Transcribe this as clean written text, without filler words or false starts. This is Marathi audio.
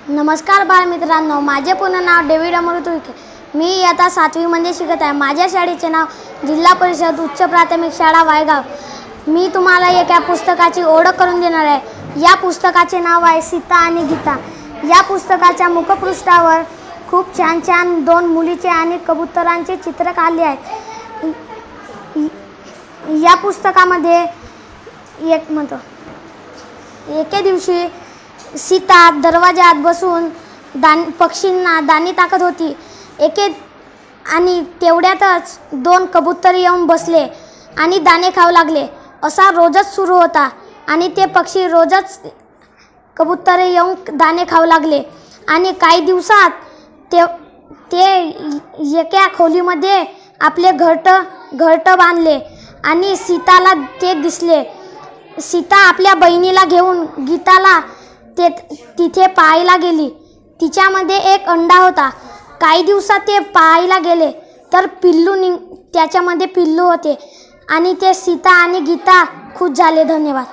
नमस्कार बाळमित्रांनो, माझे पूर्ण नाव डेव्हिड अमृत उईके। मी इयत्ता 7वी मध्ये शिकत आहे। माझ्या शाळेचे नाव जिल्हा परिषद उच्च प्राथमिक शाळा वायगाव। मी तुम्हाला एका पुस्तकाची ओळख करून देणार आहे। या पुस्तकाचे नाव आहे सीता आणि गीता। या पुस्तकाच्या मुखपृष्ठावर खूप छान छान दोन मुलीचे आणि कबुतरांचे चित्र काढले आहेत। या पुस्तकामध्ये एके दिवशी सीता दरवाजात बसून पक्षींना दाणे टाकत होती। आणि तेवढ्यातच दोन कबूतर येऊन बसले आणि दाणे खाऊ लागले। असा रोजच सुरू होता आणि ते पक्षी रोजच कबूतर येऊन दाणे खाऊ लागले। आणि काही दिवसात ते एका खोलीमध्ये आपले घरट बांधले आणि सीताला ते दिसले। सीता आपल्या बहिणीला घेऊन गीताला तिथे पाहायला गेली। तिच्यामध्ये एक अंडा होता। काही दिवसात ते पाहायला गेले तर त्याच्यामध्ये पिल्लू होते आणि ते सीता आणि गीता खुश झाले। धन्यवाद।